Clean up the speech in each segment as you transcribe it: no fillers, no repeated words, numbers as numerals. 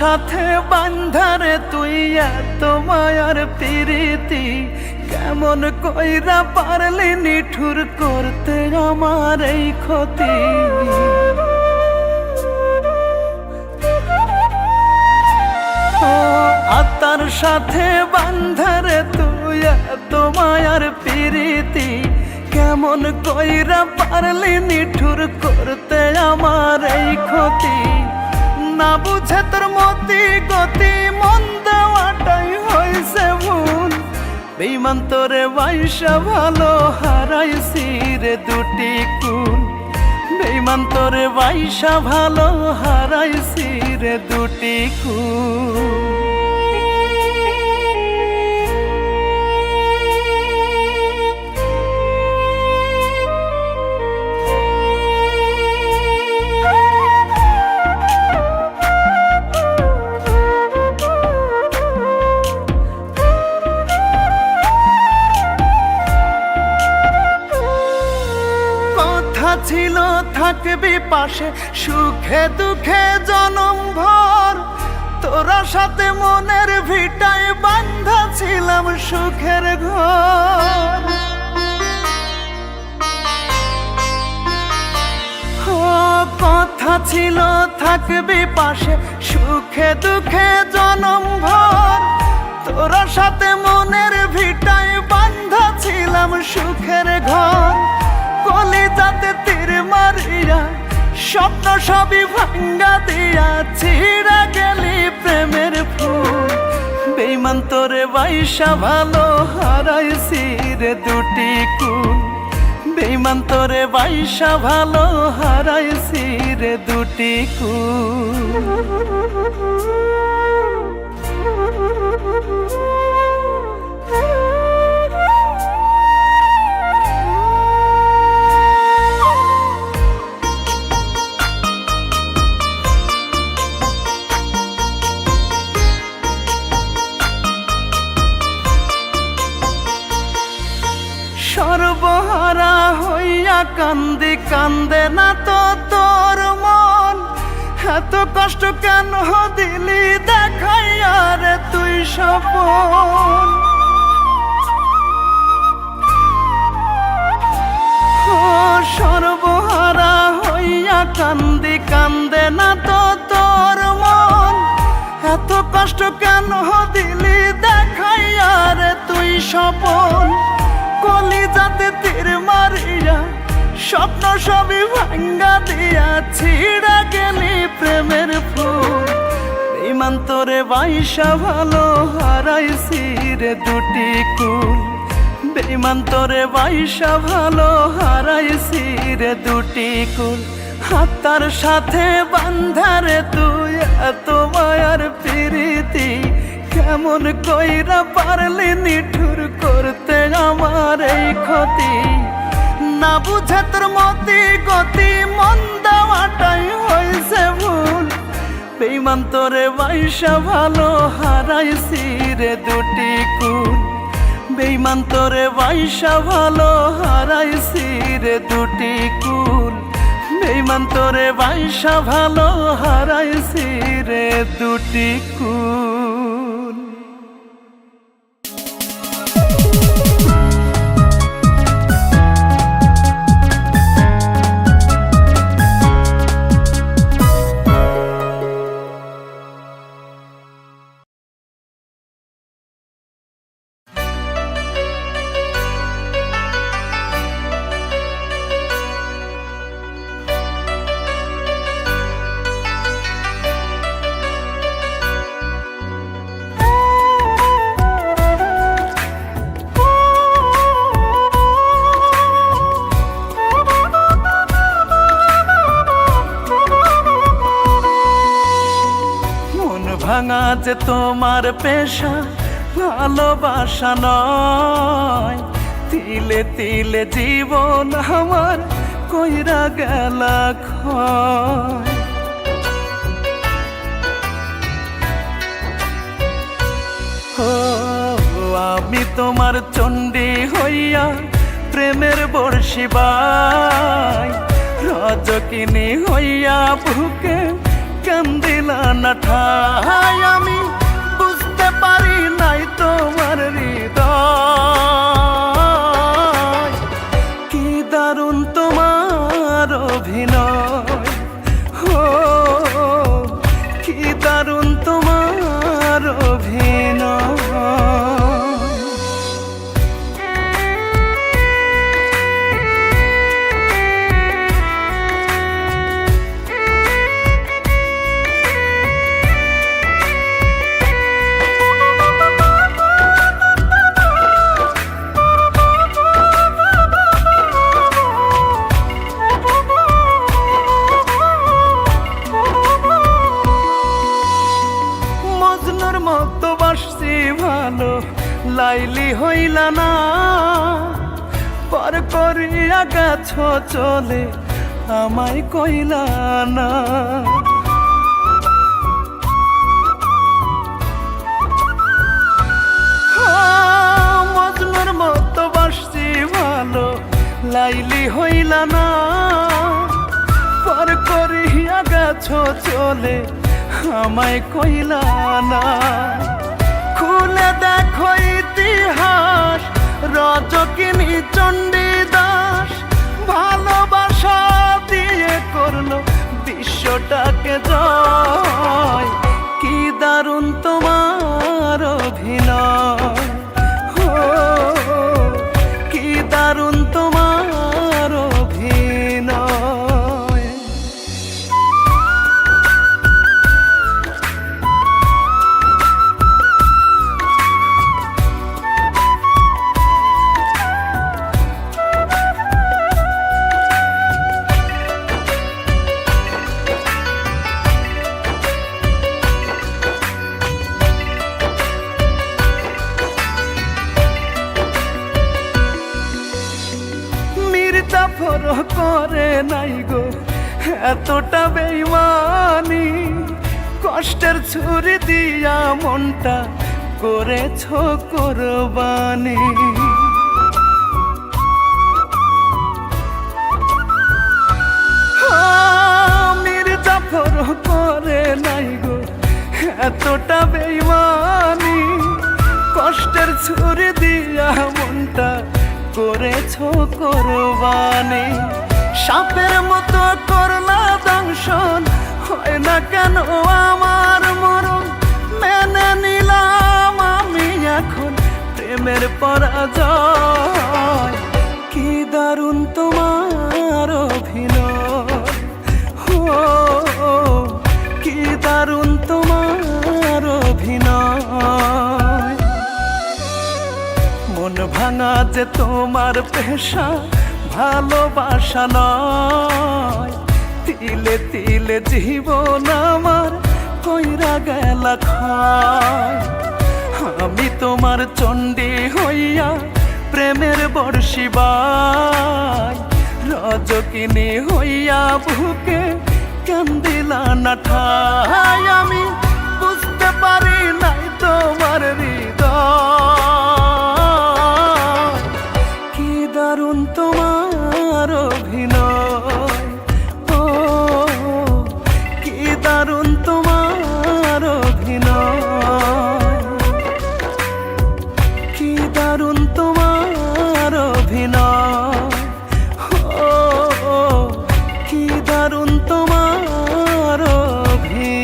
সাথে বান্ধারে তুই এত মায়ার প্রীতি, কেমন কইরা পারলি নিঠুর করতে আমার এই ক্ষতি। আত্মার সাথে বান্ধারে তুই এত মায়ার প্রীতি, কেমন কইরা পারলি নিঠুর করতে আমার এই ক্ষতি। না বুঝে তোর মতি গতি, মন দেওয়াটাই হইছে ভুল। বেঈমান তোরে বাইসা ভালো হারাইছি রে দুটি কুল। বেঈমান তোরে বাইসা ভালো হারাইছি রে দুটি কুল। ছিল থাকবি পাশে সুখে দুঃখে জনম ভর, তোরা সাথে মনের ভিটায় বান্ধা ছিলাম সুখের ঘর। কথা ছিল থাকবি পাশে সুখে দুঃখে জনম ভর, তোরা সাথে মনের ভিটায় বান্ধা ছিলাম সুখের ঘর। কলিজাতে তীর মারিয়া স্বপ্ন সবই ভাঙ্গা দিয়া ছিঁড়া গেলি প্রেমের ফুল। বেঈমান তোরে বাইসা ভালো হারাইছি রে দুটি কুল। বেঈমান তোরে বাইসা ভালো হারাইছি রে দুটি কুল। সর্বহারা হইয়া কান্দি কান্দে না তো তোর মন, এত কষ্ট কেন দিলি দেখাইয়া রে তুই স্বপন। সর্বহারা হইয়া কান্দি কান্দে না তো তোর মন, এত কষ্ট কেন দিলি দেখাইয়া রে তুই স্বপন। কলিজাতে তীর মারিয়া স্বপ্ন সবই ভাঙ্গা দিয়া ছিঁড়া গেলি প্রেমের ফুল। বেঈমান তোরে বাইসা ভালো হারাইছি রে দুটি কুল। বেঈমান তোরে বাইসা ভালো হারাইছি রে দুটি কুল। আত্মার সাথে বান্ধারে তুই এত মায়ার প্রীতি, কেমন কইরা পারলি নিঠুর করতে আমার এই ক্ষতি। না বুঝে তোর মতি গতি, মন দেওয়াটাই হইছে ভুল। বেঈমান তোরে বাইসা ভালো হারাইছি রে দুটি কুল। বেঈমান তোরে বাইসা ভালো হারাইছি রে দুটি কুল। বেঈমান তোরে বাইসা ভালো হারাইছি রে দুটি কুল। ভাঙা যে তোমার পেশা, ভালোবাসা নয়। তিলে তিলে জীবন আমার কইরা গেলা ক্ষয়। আমি তোমার চণ্ডী হইয়া প্রেমের বর্ষি বাই, রজকিনী হইয়া বুকে কেন দিলা না ঠাই আমি বুঝতে পারি নাই তোমার হৃদয় কি দারুণ তোমার অভিনয় ও কি দারুণ তোমার অভিনয় মতো বাসছি ভালো লাইলি হইলা না পর করিয়া গেছ চলে আমায় কইলা না মজনুর মতো বাসছি ভালো লাইলি হইলা না পর করিয়া গেছ চলে আমায় কইলা না খুলে দেখো ইতিহাস রজকিনী চণ্ডীদাস ভালোবাসা দিয়ে করলো বিশ্বটাকে জয় কি দারুণ তোমার অভিনয় ও কি দারুণ তোমার অভিনয় করে নাই গো এতটা বেঈমানি কষ্টের ছুরি দিয়া মনটা করেছ কোরবানি মির্জাফর করে নাই গো এতটা বেঈমানি কষ্টের ছুরি দিয়া মনটা করেছ কোরবানি সাপের মতো করলা দংশন হয় না কেন আমার মরণ মেনে নিলাম আমি এখন প্রেমের পরাজয় কি দারুণ তোমার অভিনয় ও কি দারুণ তোমার অভিনয় মন ভাঙা যে তোমার পেশা ভালোবাসা নয় তিলে তিলে জীবন আমার কইরা গেলা খায় আমি তোমার চণ্ডী হইয়া প্রেমের বর্ষি বাই রজকিনী হইয়া বুকে কেন দিলা না ঠাই আমি বুঝতে পারি নাই তোমার হৃদয় কি দারুণ তোমার অভিনয় ও কি দারুণ তোমার অভিনয় কি দারুণ তোমার অভিনয় ও কি দারুণ তোমার অভিনয়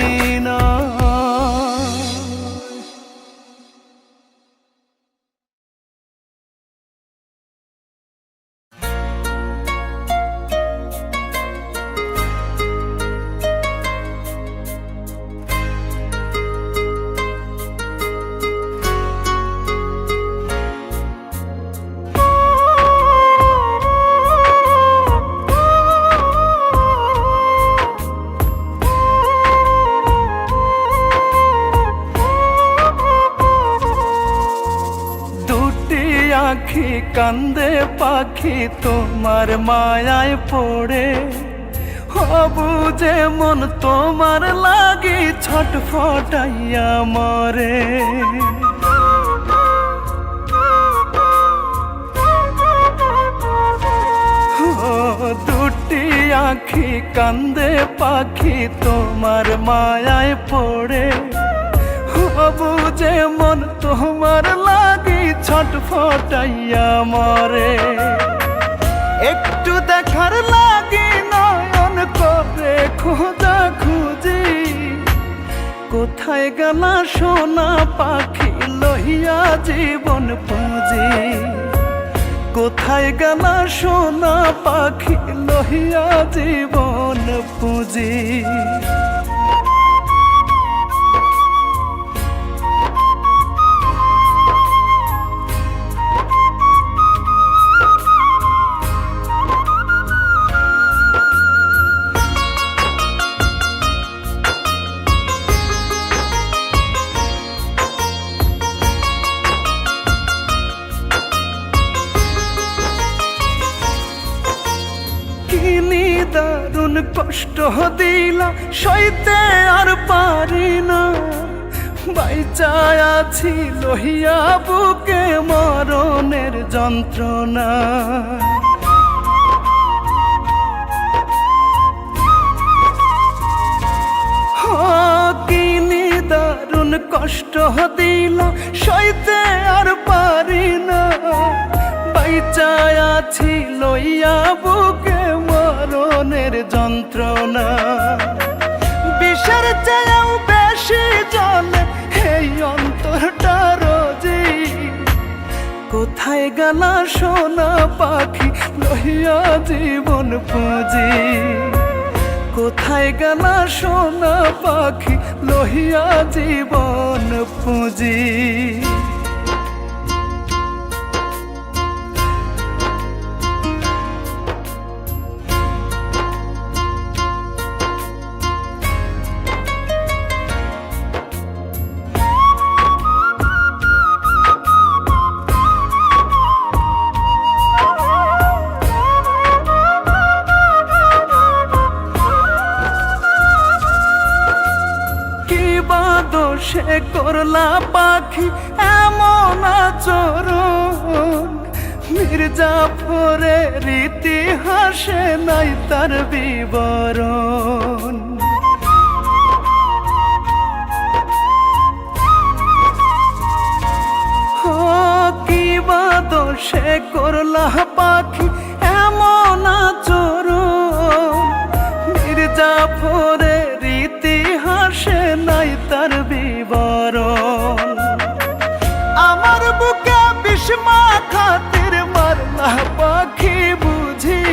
আখি কান্দে পাখি তোমার মায়ায় পড়ে হবুঝে মন তোমার লাগি ছটফটাইয়া মরে দুটি আঁখি কান্দে পাখি তোমার মায়ায় পড়ে, বুঝে মন তোমার লাগি ছটফটাইয়া মরে। একটু দেখার লাগি নয়ন করে খোঁজা খুঁজি, কোথায় গেলা সোনা পাখি লহিয়া জীবন পুঁজি, কোথায় গেলা সোনা পাখি লহিয়া জীবন পুঁজি। দারুণ কষ্ট দিলা সইতে আর পারি না, বাইচায় আছি লহিয়া বুকে মরণের যন্ত্রণা। কিনি দারুণ কষ্ট দিলা সইতে আর পারি না, বাইচায় আছি লইয়া বুকে মরণের যন্ত্রণা। বিষের চেয়েও বেশি জলে এই অন্তরটা রোজি, কোথায় গেলা সোনা পাখি লইয়া জীবন পুঁজি, কোথায় গেলা সোনা পাখি লইয়া জীবন পুঁজি। সে করলা পাখি এমন আচরণ, মির্জাফরের ইতিহাসে নাই তার বিবরণ। কি দোষে করলা পাখি এমন আচরণ, মির্জাফরের ইতিহাসে নাই তার বিবরণ। আমার বুকে বিস্মা খাতির মারলা পাখি বুঝি,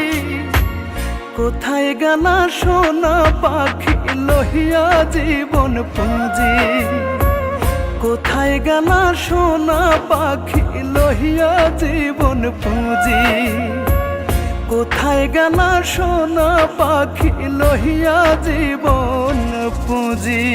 কোথায় গেলা সোনা পাখি লহিয়া জীবন পুঁজি, কোথায় গেলা সোনা পাখি লহিয়া জীবন পুঁজি, কোথায় গেলা সোনা পাখি লহিয়া জীবন পুঁজি।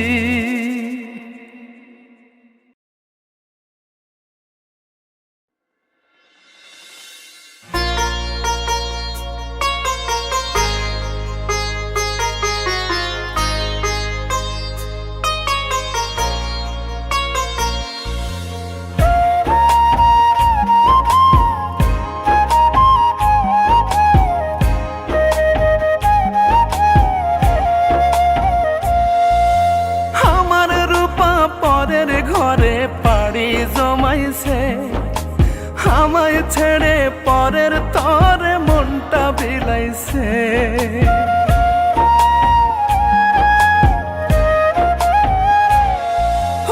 আমায় ছেড়ে পরের তরে মনটা বিলাইছে,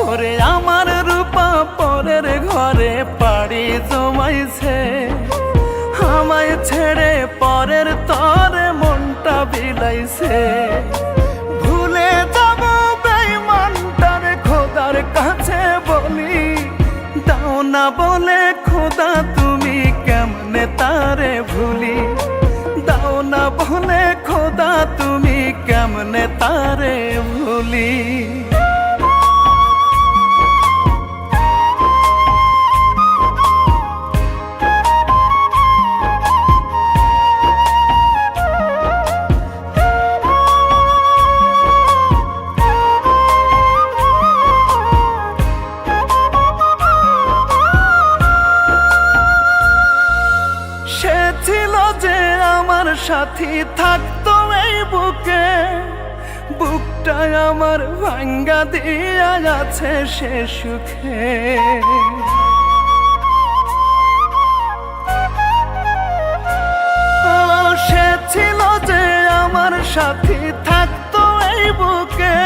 ওরে আমার রূপা পরের ঘরে পাড়ি জমাইছে। আমায় ছেড়ে পরের তরে মনটা বিলাইছে, ভুলে যাব বেঈমানটারে খোদার কাছে বলি, দাও না বলে খোদা তুমি কেমনে তারে ভুলি, দাও না বলে খোদা তুমি কেমনে তারে ভুলি। সাথী থাকতো বুকে, বুকটায় আমার ভাঙ্গা দিয়া আছে সে সুখে। সে ছিল যে আমার সাথী, থাকতো এই বুকে,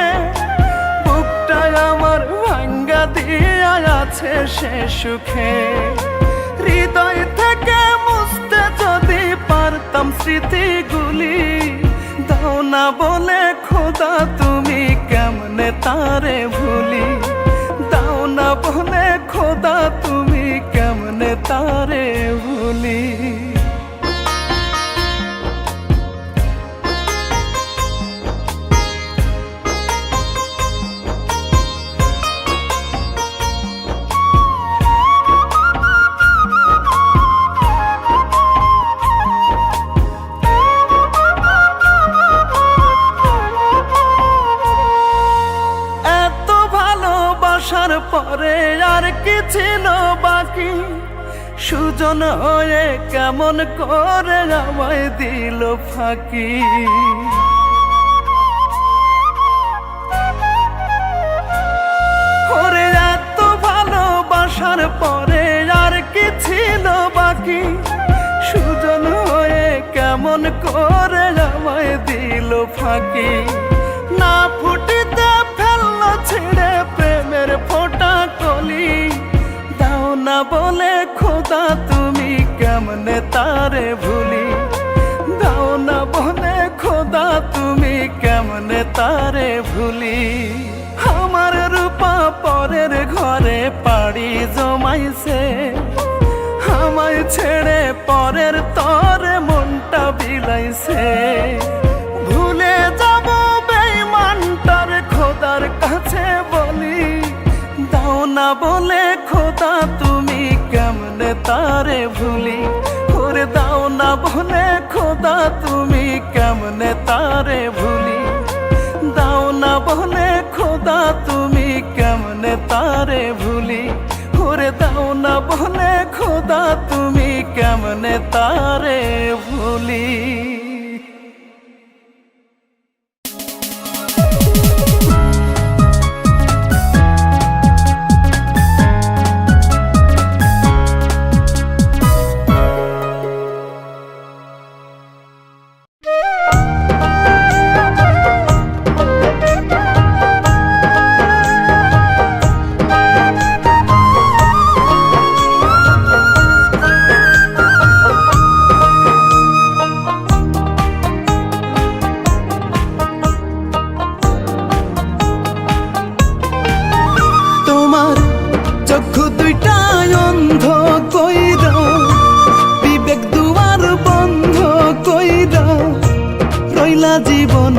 বুকটায় আমার ভাঙ্গা দিয়া আছে সে সুখে। হৃদয় থেকে মুছতে যদি পারতাম স্মৃতিগুলি, দাও না বলে খোদা তুমি কেমনে তারে ভুলি, দাও না বলে খোদা তুমি কেমনে তারে ভুলি। আসার পরে আর কি ছিল বাকি, সুজন হয়ে কেমন করে আমায় দিল ফাঁকি। ওরে এত ভালোবাসার পরে আর কি ছিল বাকি, সুজন হয়ে কেমন করে আমায় দিল ফাঁকি। না ফুটিতে ফেললো ছেড়ে প্রেমের ফোঁটা কলি, দাও না বলে খোদা তুমি কেমনে তারে ভুলি, দাও না বলে খোদা তুমি কেমনে তারে ভুলি। আমার রূপা পরের ঘরে পাড়ি জমাইছে, আমায় ছেড়ে পরের তরে মনটা বিলাইছে। ভুলে যাব বেঈমানটার খোদার কাছে বলি, দাও না বলে খোদা তুমি কেমনে তারে ভুলি, ওরে দাও না বলে খোদা তুমি কেমনে তারে ভুলি, দাও না বলে খোদা তুমি কেমনে তারে ভুলি, ওরে দাও না বলে খোদা তুমি কেমনে তারে ভুলি। জীবন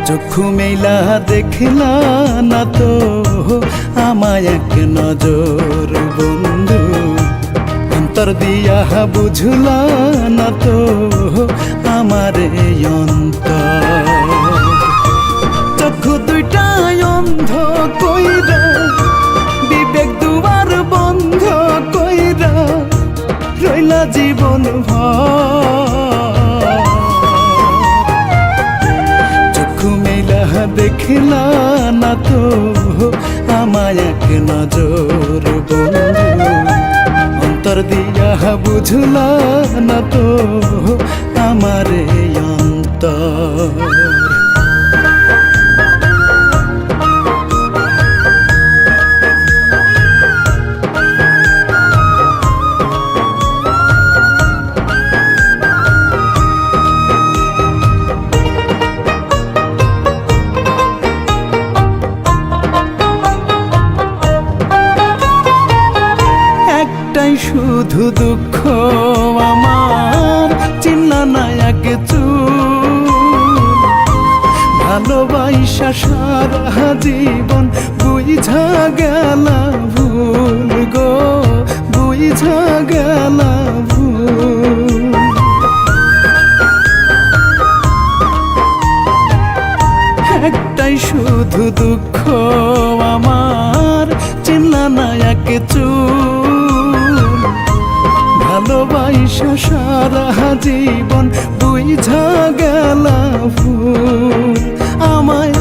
চক্ষু মেলা দেখলা না তো আমায় এক নজর বন্ধু, অন্তর দিয়া বুঝলা না তো আমার অন্তর। চক্ষু দুইটাই অন্ধ কইরা, বিবেক দুয়ার বন্ধ কইরা রইলা জীবন ভর। চক্ষু মেলা দেখলা না তো আমায় এক নজর বন্ধু, অন্তর দিয়া বুঝলা না তো আমার অন্তর। শুধু দুঃখ আমার চিন্না না এক চুল, ভালোবাসা সারা জীবন বুঝা গেলা ভুল গো, বুঝা গেলা ভুল। একটাই শুধু দুঃখ আমার চিন্না না এক চুল, ভালোবাসা ভালোবাসা সারা জীবন বুঝা গেলা ভুল। আমায়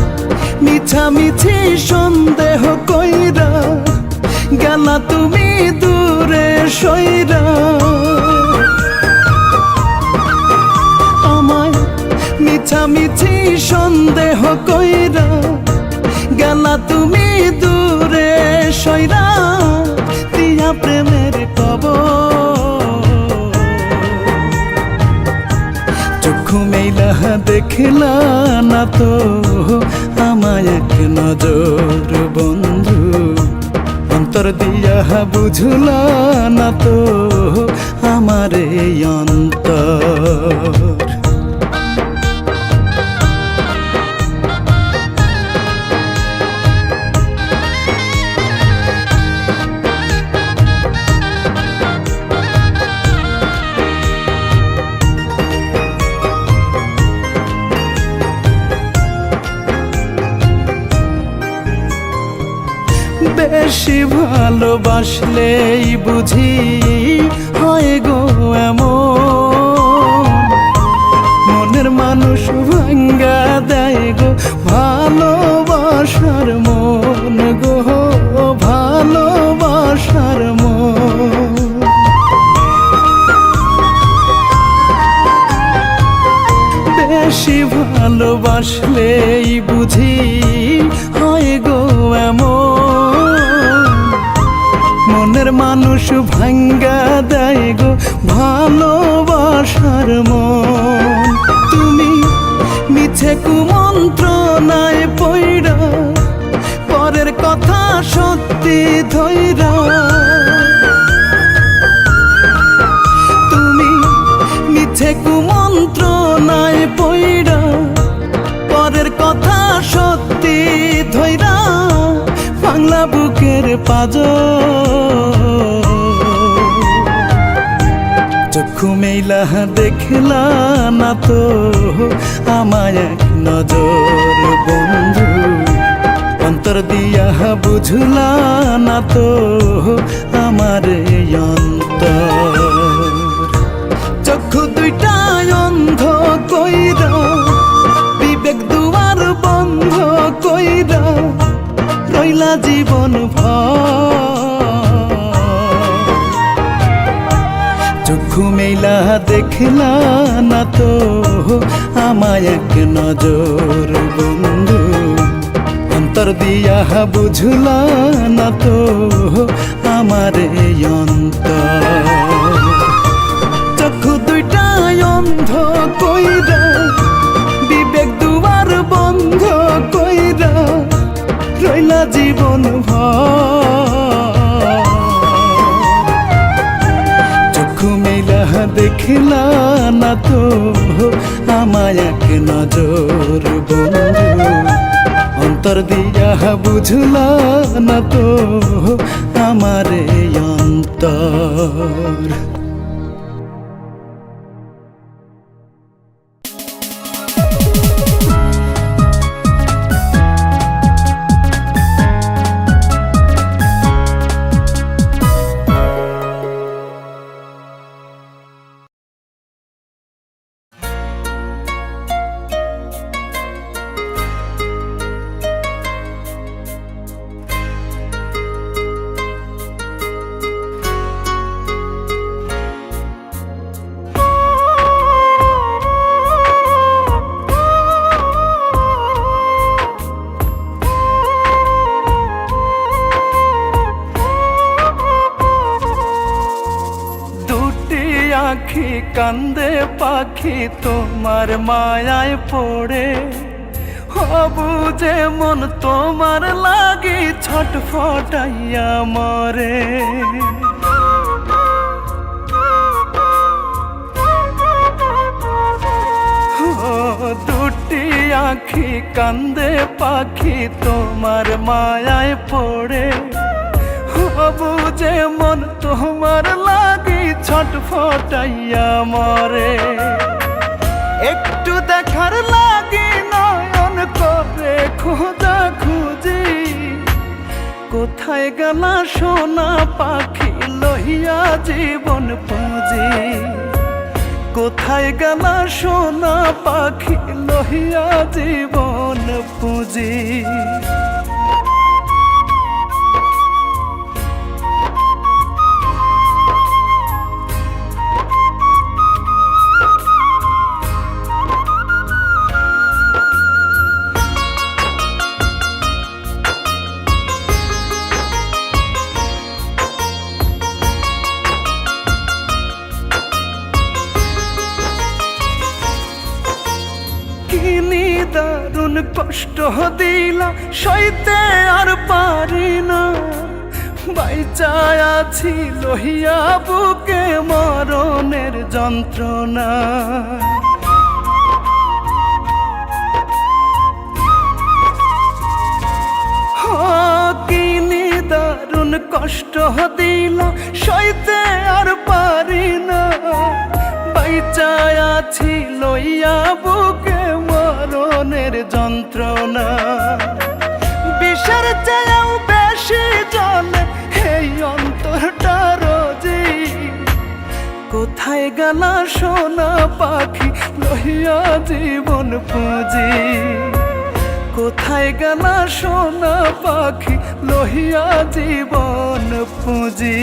মিছামিছি সন্দেহ কইরা গেলা তুমি দূরে সইরা। আমায় মিছামিছি সন্দেহ কইরা গেলা তুমি দূরে সইরা। দিয়া প্রেমের কবর চক্ষু মেলা দেখলা না তো আমায় এক নজর বন্ধু। অন্তর দিয়া বুঝলা না তো আমার এই অন্তর। বেশি ভালোবাসলেই বুঝি হয় গো এমন। মনের মানুষ ভাঙ্গা দেয় গো ভালোবাসার মন গো, ভালোবাসার মন। বেশি ভালোবাসলেই বুঝি হয় গো এমন। মনের মানুষ ভাঙ্গা দেয় গো ভালোবাসার মন। তুমি মিছে কুমন্ত্রণায় পইড়া পরের কথা সত্যি ধইরা। তুমি মিছে কুমন্ত্রণায় পইড়া পরের কথা সত্যি ধইরা। বাংলা বুকের পাজর চক্ষু মেলা দেখলা না তো আমায় এক নজর বন্ধু। অন্তর দিয়া বুঝলা না তো আমার এই অন্তর। চক্ষু দুইটা অন্ধ কইরা বিবেক দুয়ার বন্ধ কইরা রইলা জীবন ভর। চক্ষু মেলা দেখলা না তো আমায় এক নজর বন্ধু। অন্তর দিয়া বুঝলা না তো আমার এই অন্তর। চক্ষু দুইটা অন্ধ কইরা বিবেক দুয়ার বন্ধ কইরা রইলা জীবন ভর। চক্ষু মেলা দেখলা না তো আমায় এক নজর বন্ধু। অন্তর দিয়া বুঝলা না তো আমার এই অন্তর। আঁখি কান্দে পাখি তোমার মায়ায় পড়ে। হবু যে মন তোমার লাগি ছটফটাইয়া মরে। দুটি আঁখি কান্দে পাখি তোমার মায়ায় পড়ে। হবু যে মন তোমার লাগি ছটফটাইয়া মরে। একটু দেখার লাগি নয়ন করে খোঁজা খুঁজি। কোথায় গেলা সোনা পাখি লহিয়া জীবন পুঁজি। কোথায় গেলা সোনা পাখি লহিয়া জীবন পুঁজি। দারুণ কষ্ট দিলা সইতে আর পারি না, বাইচায় আছি লহিয়া বুকে মরণের যন্ত্রণা। কিনি দারুণ কষ্ট দিলা সইতে আর পারি না, বাইচায় আছি লইয়া বুকে মরণের যন্ত্রণা। বিষের চেয়েও বেশি জলে এই অন্তরটা রোজি। কোথায় গেলা সোনা পাখি লহিয়া জীবন পুঁজি। কোথায় গেলা সোনা পাখি লহিয়া জীবন পুঁজি।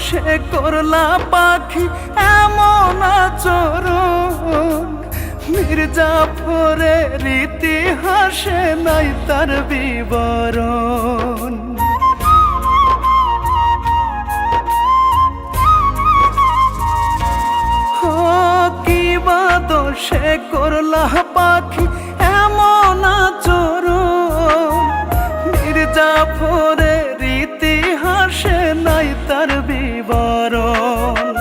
সে করলা পাখি এমন আচরণ, মির্জাফরের ইতিহাসে নাই তার বিবরণ। কি দোষে করলা পাখি এমন আচরণ, মির্জাফরের ইতিহাসে নাই তার বিবরণ।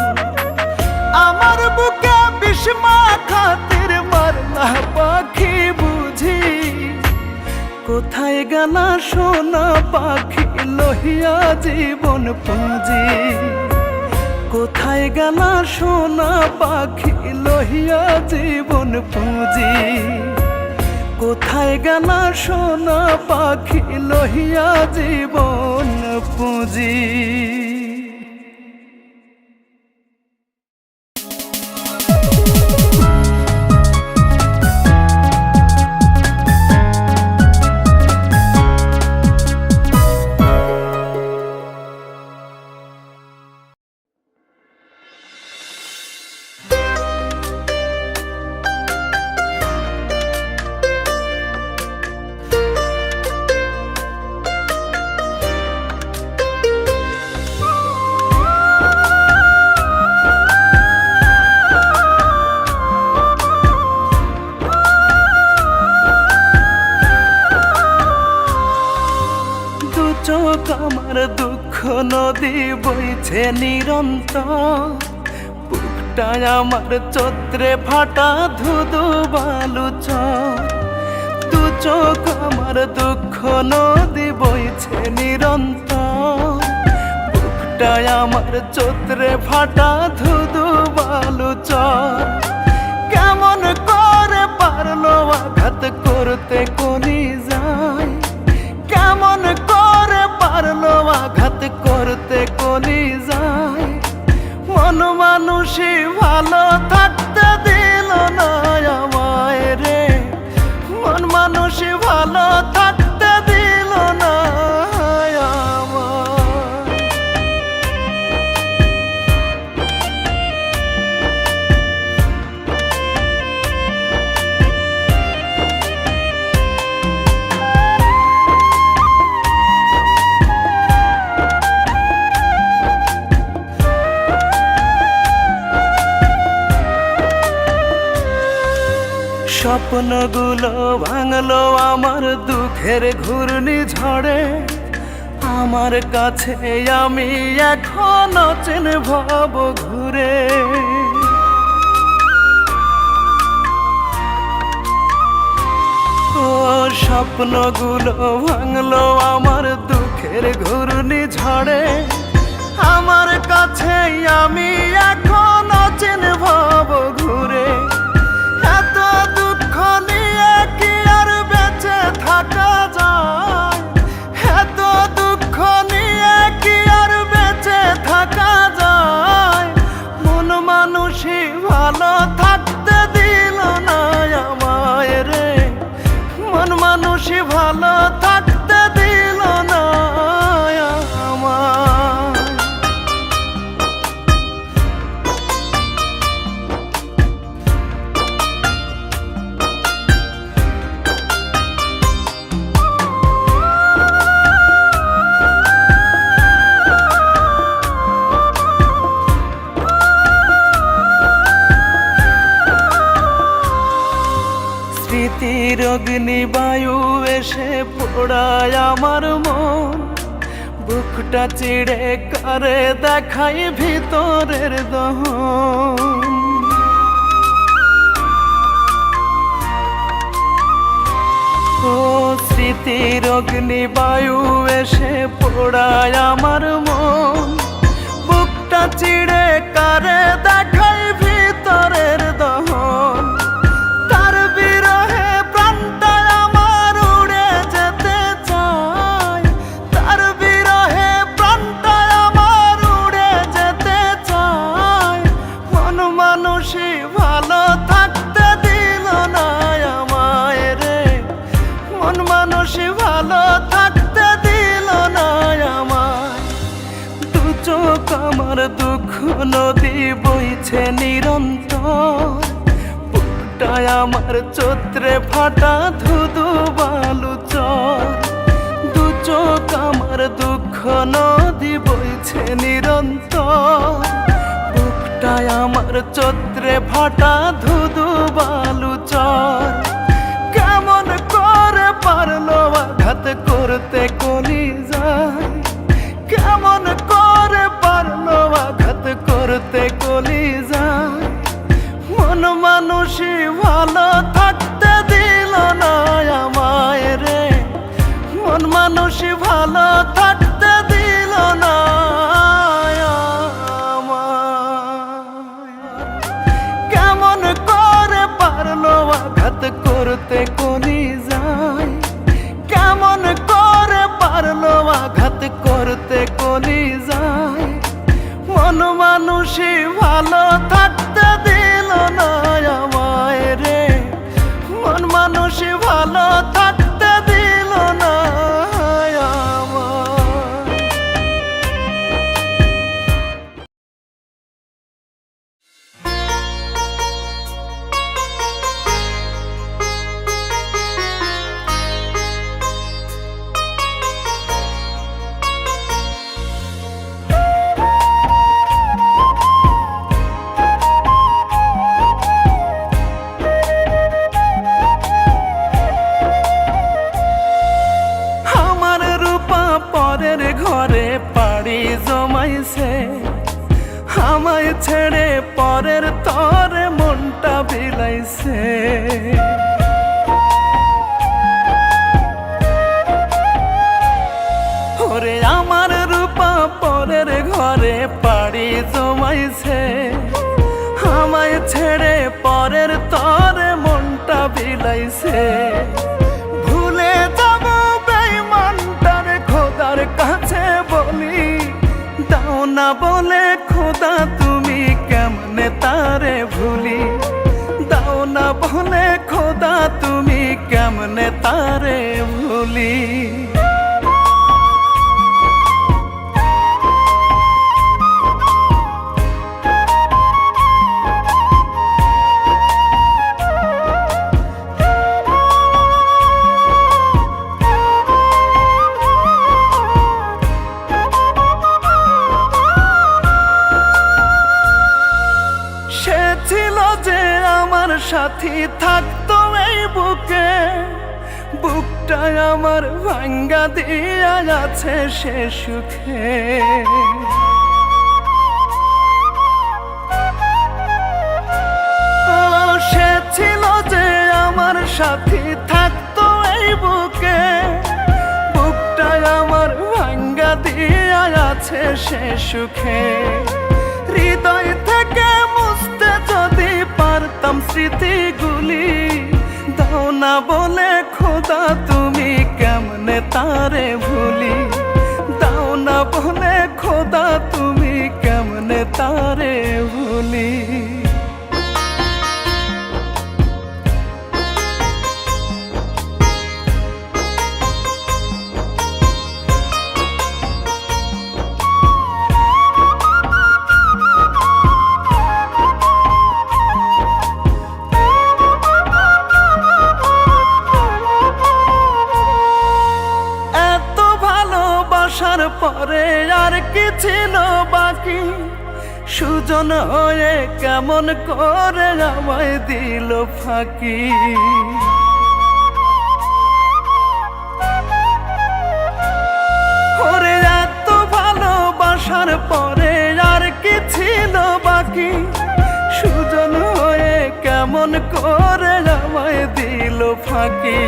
আমার বুকে বিস্মা খাতির মারলা পাখি বুঝি। কোথায় গেলা সোনা পাখি লহিয়া জীবন পুঁজি। কোথায় গেলা সোনা পাখি লহিয়া জীবন পুঁজি। কোথায় গেলা সোনা পাখি লহিয়া জীবন পুঁজি। আমার দুঃখ নদী বইছে নিরন্তর, বুকটায় আমার চোত্রে ফাটা ধুধু বালু চর। দু চোখ আমার দুঃখ নদী বইছে নিরন্তর, বুকটায় আমার চোত্রে ফাটা ধুধু বালু চর। কেমন করে পারলো আঘাত করতে কলি যায়, কেমন করে পারলো আঘাত করতে কলি যায়। মন মানুষই ভালো থাকতে দিল না আমায় রে, মন মানুষই ভালো থাকতে দিল না আমায়। স্বপ্নগুলো ভাঙলো আমার দুঃখের ঘূর্ণি ঝড়ে, আমার কাছে আমি এখনো চেন ভাব ঘুরে। ও স্বপ্নগুলো ভাঙলো আমার দুঃখের ঘূর্ণি ঝড়ে। আমার কাছে আমি এখনো চেন ভাব ঘুরে। এত দুঃখ নিয়ে কি আর বেঁচে থাকা যায়? এত দুঃখ নিয়ে কি আর বেঁচে থাকা যায়? মন মানুষই ভালো থাকতে দিল না আমায় রে। মন মানুষই ভালো থাকতে দিল না আমায়। স্মৃতির অগ্নিবায়ু এসে পোড়ায় আমার মন। বুকটা চিড়ে করে দেখাই ভিতরের দহন। ও স্মৃতির অগ্নিবায়ু এসে পোড়ায় আমার মন। বুকটা চিড়ে করে দেখাই ভিতরের দহন। তার বিরহে প্রাণটা আমার উড়ে যেতে চায়। তার বিরহে প্রাণটা আমার উড়ে যেতে চায়। মন মানুষই ভালো থাকতে দিল না আমায় রে। মন মানুষই ভালো থাকতে দিল না আমায়। দু চোখ আমার দুঃখ নদী বইছে নিরন্তর। বুকটায় আমার চোত্রে ফাটা ধুধু বালু চর। দু চোখ আমার দুঃখ নদী বইছে নিরন্তর। বুকটায় আমার চোত্রে ফাটা ধুধু বালু চর। কেমন করে পারলো আঘাত করতে কলিজায়? কেমন করে পারলো আঘাত করতে কলিজায়? মন মানুষই ভালো থাকতে দিল না আমায় রে। মন মানুষই ভালো থাকতে দিল না আমায়। কেমন করে পারলো আঘাত করতে কলিজায়? কেমন করে পারলো আঘাত করতে কলিজায়? মন মানুষই ভালো থাকতে দিল না আমায় রে। মন মানুষই ভালো থাকতে দিল না আমায়। ঘরে পাড়ি জমাইছে। আমায় ছেড়ে পরের তরে মনটা বিলাইছে। ওরে আমার রূপা পরের ঘরে পাড়ি জমাইছে। আমায় ছেড়ে পরের তরে মনটা বিলাইছে। ভুলে যাব বেঈমানটারে খোদার কাছে বলি। দাও না বলে খোদা তুমি কেমনে তারে ভুলি। দাও না বলে খোদা তুমি কেমনে তারে ভুলি। সাথী থাকতো এই বুকে। বুক বুকটায় আমার ভাঙ্গা দিয়া আছে সে সুখে। সে ছিল যে আমার সাথী, থাকতো এই বুকে। বুকটায় আমার ভাঙ্গা দিয়া আছে সে সুখে। হৃদয় থেকে মুছতে যদি পারতাম স্মৃতিগুলি, দাও না বলে খোদা তুমি কেমনে তারে ভুলি। দাও না বলে খোদা তুমি কেমনে তারে ভুলি। আসার পরে আর কি ছিল বাকি, সুজন হয়ে কেমন করে আমায় দিল ফাঁকি। ওরে এত ভালোবাসার পরে আর কি ছিল বাকি, সুজন হয়ে কেমন করে আমায় দিল ফাঁকি।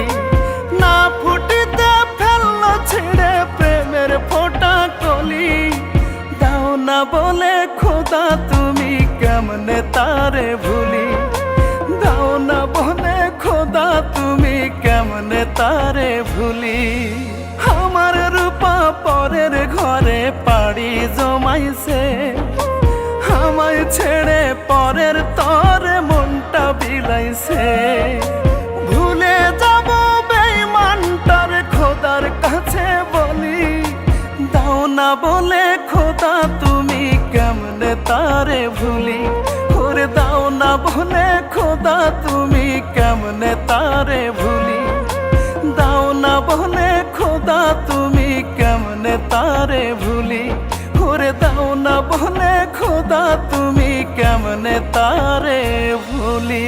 না ফুটিতে ফেললো ছিঁড়ে প্রেমের ফোঁটা কলি, দাও না বলে খোদা তুমি কেমনে তারে ভুলি। দাও না বলে খোদা তুমি কেমনে তারে ভুলি। আমার রূপা পরের ঘরে পাড়ি জমাইছে, আমায় ছেড়ে পরের তরে মনটা বিলাইছে। ভুলে যাব বেঈমানটার খোদার কাছে বলি, দাও না বলে খোদা তুমি কেমনে তারে ভুলি। ওরে দাও না বলে খোদা তুমি কেমনে তারে ভুলি। দাও না বলে খোদা তুমি কেমনে তারে ভুলি। ওরে দাও না বলে খোদা তুমি কেমনে তারে ভুলি।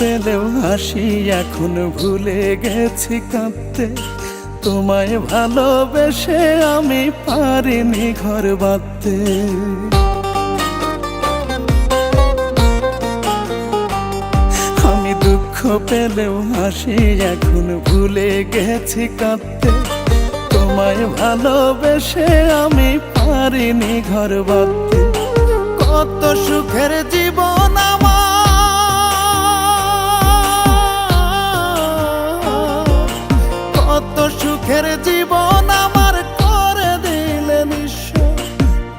পেলেও হাসি এখন ভুলে গেছি কাঁদতে। তোমায় ভালোবেসে আমি পারিনি ঘর বাঁধতে। আমি দুঃখ পেলেও হাসি এখন ভুলে গেছি কাঁদতে। তোমায় ভালোবেসে আমি পারিনি ঘর বাঁধতে। কত সুখের জীবন কত সুখের জীবন আমার করে দিলে নিঃস্ব।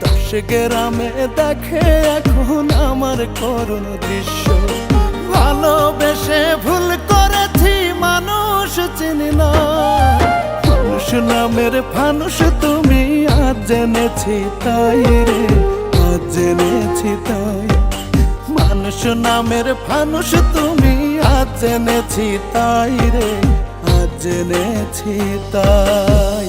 10 গ্রামে দেখে এখন আমার করুণ দৃশ্য। ভালোবেসে ভুল করেছি মানুষ চিনি না। মানুষ নামের ফানুষ তুমি আজ জেনেছি তাই রে, আজ জেনেছি তাই। মানুষ নামের ফানুষ তুমি আজ জেনেছি তাই রে, জেনেছি তাই।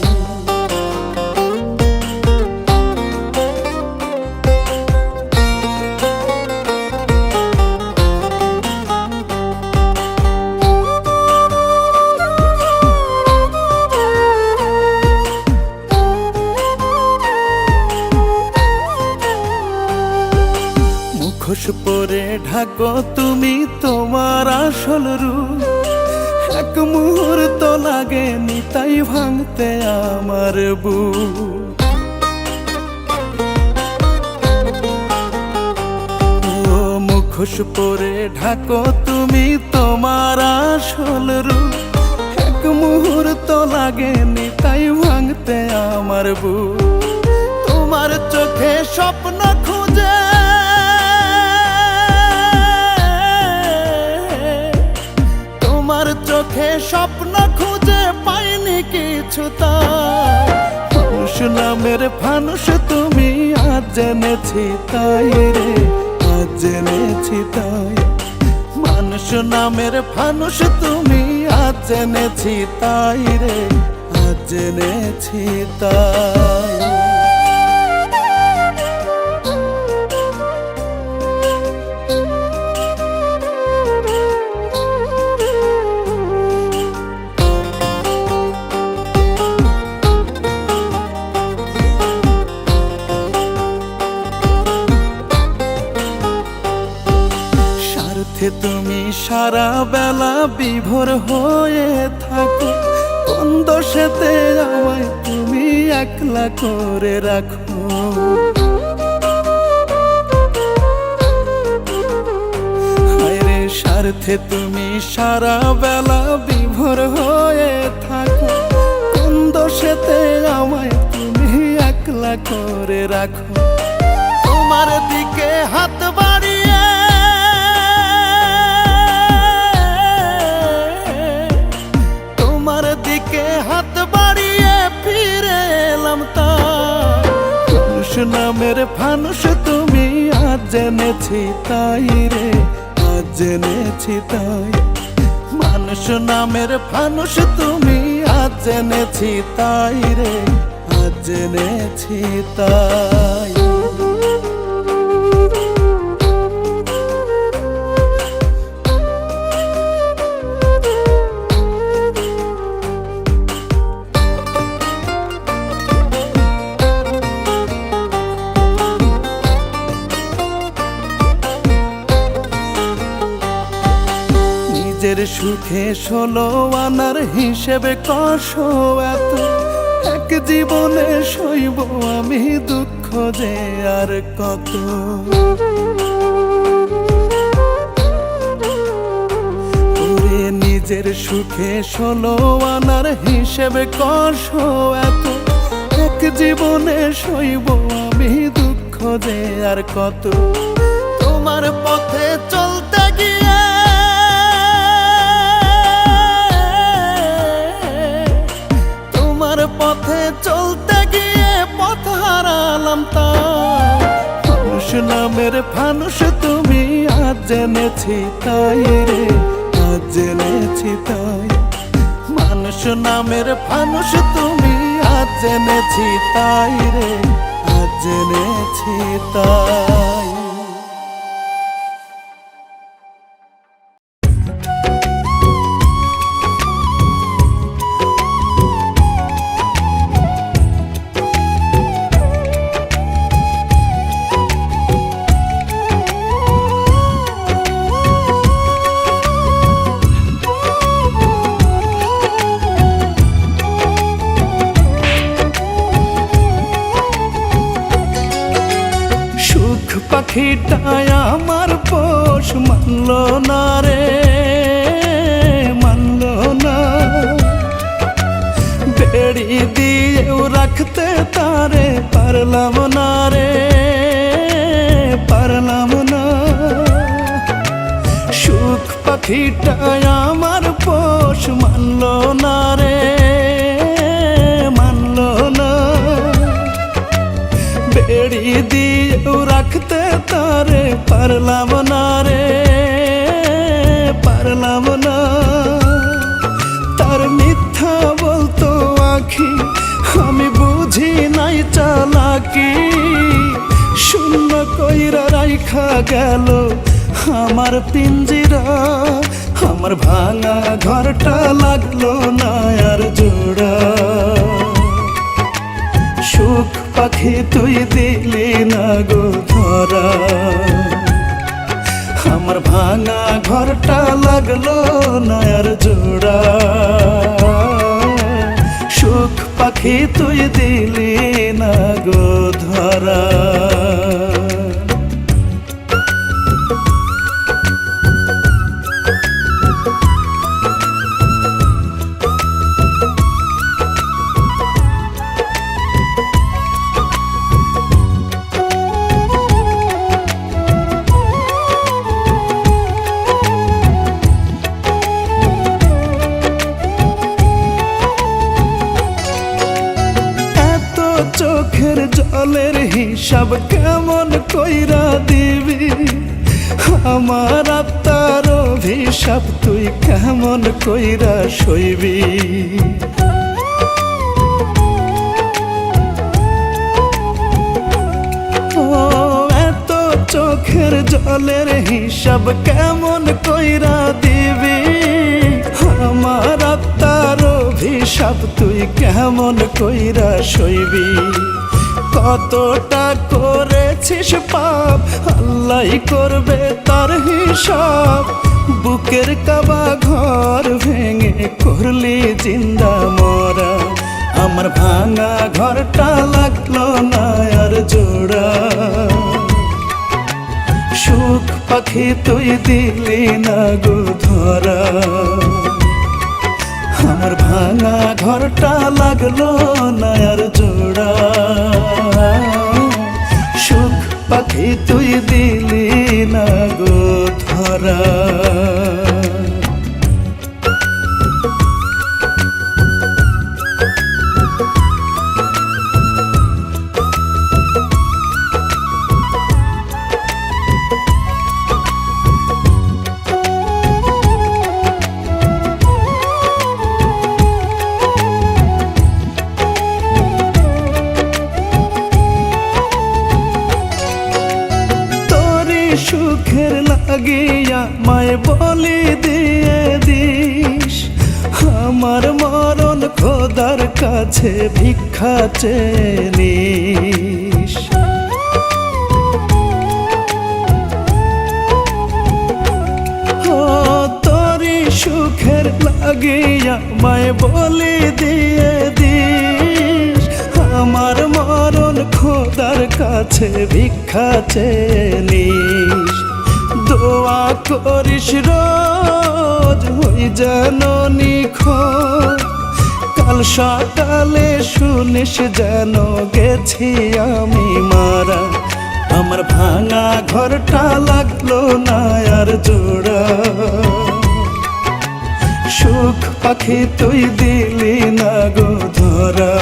মুখোশ পরে ঢাকো তুমি তোমার আসল রূপ। এক মুহূর্ত লাগে নিতাই ভাঙতে আমার বুক। ও মুখোশ পরে ঢাকো তুমি তোমার আসল রূপ। এক মুহূর্ত লাগেনি তাই ভাঙতে আমার বুক। তোমার চোখে স্বপ্ন খুঁজে তোমার চোখে স্বপ্ন খুঁজে পাইনি কিছু, তাই মানুষ নামের ফানুষ তুমি আজ জেনেছি তাই রে, আজ জেনেছি তাই। মানুষ নামের ফানুষ তুমি আজ জেনেছি তাই রে, আজ জেনেছি তাই। তুমি সারা বেলা বিভোর হয়ে থাকো, কোন দোষেতে আমায় তুমি একলা করে রাখো। হায়রে স্বার্থে তুমি সারা বেলা বিভোর হয়ে থাকো, কোন দোষেতে আমায় তুমি একলা করে রাখো। তোমার দিকে হাত বাড়িয়ে হাত বাড়িয়ে ফিরে এলাম, তাই মানুষ নামের ফানুষ তুমি আজ জেনেছি তাই রে, আজ জেনেছি তাই। মানুষ নামের ফানুষ তুমি আজ জেনেছি তাই রে, আজ জেনেছি তাই। নিজের সুখে 16 আনার হিসেবে কষো এত, এক জীবনে সইব আমি দুঃখ যে আর কত। ওরে নিজের সুখে 16 আনার হিসেবে কষো এত, এক জীবনে সইব আমি দুঃখ যে আর কত। তোমার পথে চলতে গিয়ে পথে চলতে গিয়ে পথ হারালাম, তাই মানুষ নামের ফানুষ তুমি আজ জেনেছি তাই রে, আজ জেনেছি তাই। মানুষ নামের ফানুষ তুমি আজ জেনেছি তাই রে, আজ জেনেছি তাই। পাখিটায় আমার পোষ মানলো না রে, মানলো না। বেড়ি দিয়েও রাখতে তারে পারলাম না রে, পারলাম না। সুখ পাখিটায় আমার পোষ মানলো না রে, মানলো না। বেড়ি দিয়েও রাখতে তারে পারলাম না রে, পারলাম না। তার মিথ্যা বলতো আখি আমি বুঝি নাই চালাকি, শূন্য কইরা রাইখা গেল আমার পিঞ্জিরা। আমার ভাঙা ঘরটা লাগলো না আর জোড়া। সুখ পাখি তুই দিলি না গো ধরা, আমার ভাঙা ঘরটা লাগলো না আর জোড়া। সুখ পাখি তুই দিলি না গো ধরা। হিসাব কেমন কইরা দিবি, আমার আত্মার অভিশাপ তুই কেমন কইরা সইবি। এত চোখের জলের হিসাব কেমন কইরা দিবি, আমার আত্মার অভিশাপ তুই কেমন কইরা সইবি। কতটা করেছিস পাপ আল্লাহ করবে তার হিসাব, বুকের কাবা ঘর ভেঙে করলি জিন্দা মরা। আমার ভাঙা ঘরটা লাগলো না আর জোড়া, সুখ পাখি তুই দিলি না গো ধরা। আমার ভাঙা ঘরটা লাগলো না আর জোড়া, সুখ পাখি তুই দিলি না গো ধরা। সুখের লাগিয়া মায় বলি দিয়ে দিস, আমার মরণ খোদার কাছে ভিক্ষা চেয়ে নিস। তোরি সুখের লাগিয়া মায় বলি দিয়ে দিস, আমার মরণ খোদার কাছে ভিক্ষা চেয়ে নিস। দোয়া করিস রোজ হই যেন নিখোঁজ, কাল সকালে শুনিস যেন গেছি আমি মারা। আমার ভাঙা ঘরটা লাগলো না আর জোড়া, সুখ পাখি তুই দিলি না গো ধরা।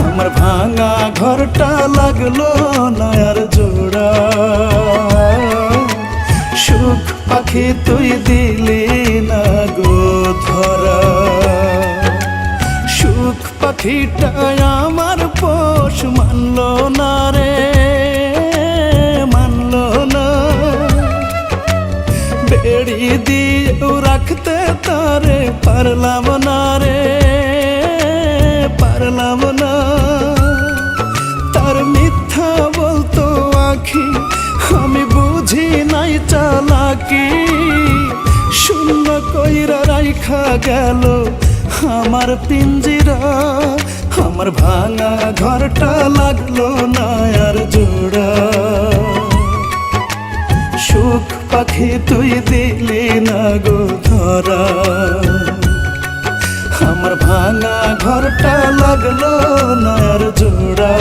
আমার ভাঙা ঘরটা লাগলো না আর জোড়া, সুখ পাখি তুই দিলি না গো ধরা। সুখ পাখিটা আমার পোষ মানলো না রে, মানলো না। বেড়ি দিয়েও রাখতে তারে পারলাম না রে, পারলাম না। তার মিথ্যা বলতো আখি আমি বুঝি নাই চালাকি, শূন্য কইরা রাইখা গেল আমার পিঞ্জিরা। আমার ভাঙা ঘরটা লাগলো না আর জোড়া, সুখ পাখি তুই দিলি না গো ধরা। আমার ভাঙা ঘরটা লাগলো না আর জোড়া,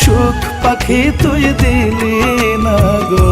সুখ পাখি তুই দিলি না গো